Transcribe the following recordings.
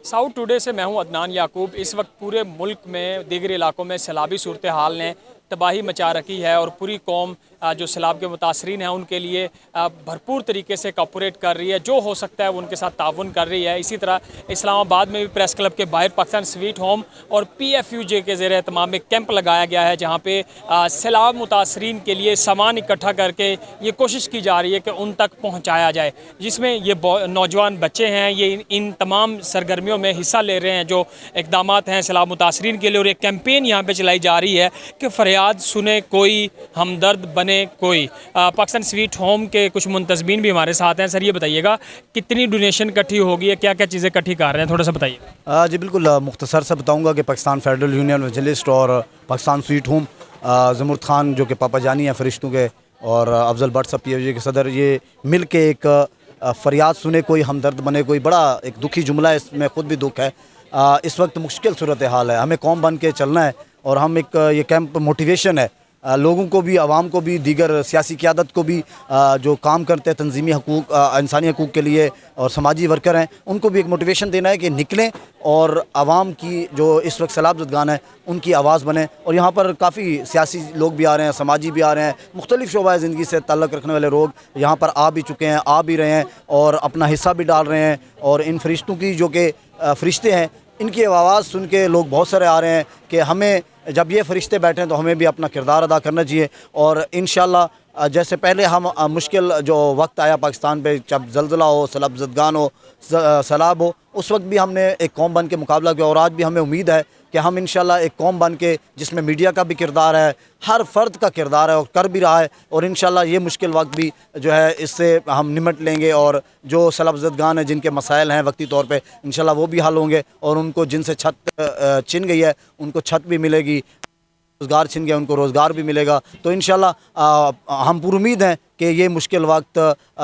South today से मैं हूं अदनान याकूब। इस वक्त पूरे मुल्क में दीगर इलाकों में सैलाबी सूरत हाल ने तबाही मचा रखी है और पूरी कौम जो सैलाब के मुतासरीन हैं उनके लिए भरपूर तरीके से कॉपरेट कर रही है। जो हो सकता है वो उनके साथ ताउन कर रही है। इसी तरह इस्लामाबाद में भी प्रेस क्लब के बाहर पाकिस्तान स्वीट होम और PFUJ के ज़ेर एहतमाम में कैंप लगाया गया है, जहाँ पे सैलाब मुतासरीन के लिए सामान इकट्ठा करके ये कोशिश की जा रही है कि उन तक पहुँचाया जाए, जिसमें ये नौजवान बच्चे हैं ये इन तमाम सरगर्मियों में हिस्सा ले रहे हैं जो इकदामात हैं सैलाब मुतासरीन के लिए। और एक कैंपेन यहाँ पर चलाई जा रही है कि फरियाद सुने कोई, हमदर्द बने कोई। पाकिस्तान स्वीट होम के कुछ मुंतजमीन भी हमारे साथ हैं। सर ये बताइएगा कितनी डोनेशन इकट्ठी होगी है, क्या क्या चीज़ें इकट्ठी कर रहे हैं, थोड़ा सा बताइए। जी बिल्कुल, मुख्तसर से बताऊंगा कि पाकिस्तान फेडरल यूनियन मजलिस और पाकिस्तान स्वीट होम, ज़मरुद खान जो कि पापा जानी हैं फरिश्तों के, और अफजल भट्ट साहब PFUJ के सदर, ये मिल के एक फरियाद सुने कोई, हमदर्द बने कोई, बड़ा एक दुखी जुमला है, इसमें ख़ुद भी दुख है। इस वक्त मुश्किल सूरत हाल है, हमें कौम बन के चलना है और हम एक ये कैंप मोटिवेशन है लोगों को भी, आवाम को भी, दीगर सियासी क़यादत को भी, जो काम करते हैं तंजीमी हकूक़, इंसानी हकूक़ के लिए और समाजी वर्कर हैं, उनको भी एक मोटिवेशन देना है कि निकलें और आवाम की जो इस वक्त सैलाब ज़दगान है उनकी आवाज़ बने। और यहाँ पर काफ़ी सियासी लोग भी आ रहे हैं, समाजी भी आ रहे हैं, मुख्तलिफ़ शोबा ज़िंदगी से ताल्लुक़ रखने वाले लोग यहाँ पर आ भी चुके हैं, आ भी रहे हैं और अपना हिस्सा भी डाल रहे हैं। और इन फरिश्तों की जो कि फरिश्ते हैं, इनकी आवाज़ सुन के लोग बहुत सारे आ रहे हैं कि हमें, जब ये फरिश्ते बैठे हैं तो हमें भी अपना किरदार अदा करना चाहिए। और इंशाअल्लाह जैसे पहले हम मुश्किल जो वक्त आया पाकिस्तान पे, जब ज़लज़ला हो, सैलाब ज़दगान हो, सैलाब हो, उस वक्त भी हमने एक कौम बन के मुकाबला किया। और आज भी हमें उम्मीद है कि हम इंशाअल्लाह एक कौम बन के, जिसमें मीडिया का भी किरदार है, हर फ़र्द का किरदार है और कर भी रहा है, और इंशाअल्लाह ये मुश्किल वक्त भी जो है इससे हम निमट लेंगे। और जो सैलाब ज़दगान है जिनके मसाइल हैं वक्ती तौर पे, इंशाअल्लाह वो भी हल होंगे और उनको जिनसे छत छिन गई है उनको छत भी मिलेगी, रोज़गार छिन गया उनको रोज़गार भी मिलेगा। तो इंशाअल्लाह हम पूरी उम्मीद हैं कि ये मुश्किल वक्त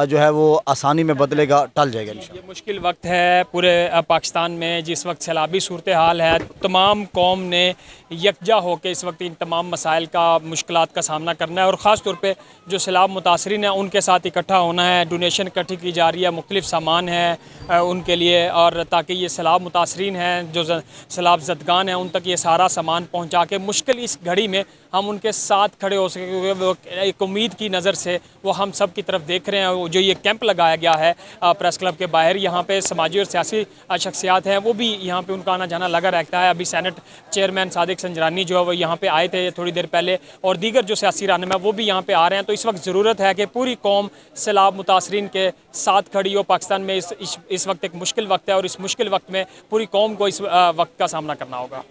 जो है वो आसानी में बदलेगा, टल जाएगा इंशाअल्लाह। ये मुश्किल वक्त है पूरे पाकिस्तान में, जिस वक्त सैलाबी सूरत हाल है, तमाम कौम ने यकजा होकर इस वक्त इन तमाम मसाइल का, मुश्किलात का सामना करना है। और ख़ास तौर पे जो सैलाब मुतासरीन हैं उनके साथ इकट्ठा होना है, डोनेशन इकट्ठी की जा रही है, मुख्तलिफ़ सामान है उनके लिए, और ताकि ये सैलाब मुतासरीन हैं जो सैलाब ज़दगान हैं उन तक ये सारा सामान पहुँचा के मुश्किल इस घड़ी में हम उनके साथ खड़े हो सके। वो एक उम्मीद की नज़र से वो हम सब की तरफ देख रहे हैं। जो ये कैंप लगाया गया है प्रेस क्लब के बाहर, यहाँ पे समाजी और सियासी शख्सियात हैं वो भी यहाँ पे, उनका आना जाना लगा रहता है। अभी सेनेट चेयरमैन सादिक संजरानी जो है वो यहाँ पे आए थे थोड़ी देर पहले, और दीगर जो सियासी रहनुमा वो भी यहाँ पे आ रहे हैं। तो इस वक्त ज़रूरत है कि पूरी कौम सैलाब मुतासरीन के साथ खड़ी हो। पाकिस्तान में इस वक्त एक मुश्किल वक्त है और इस मुश्किल वक्त में पूरी कौम को इस वक्त का सामना करना होगा।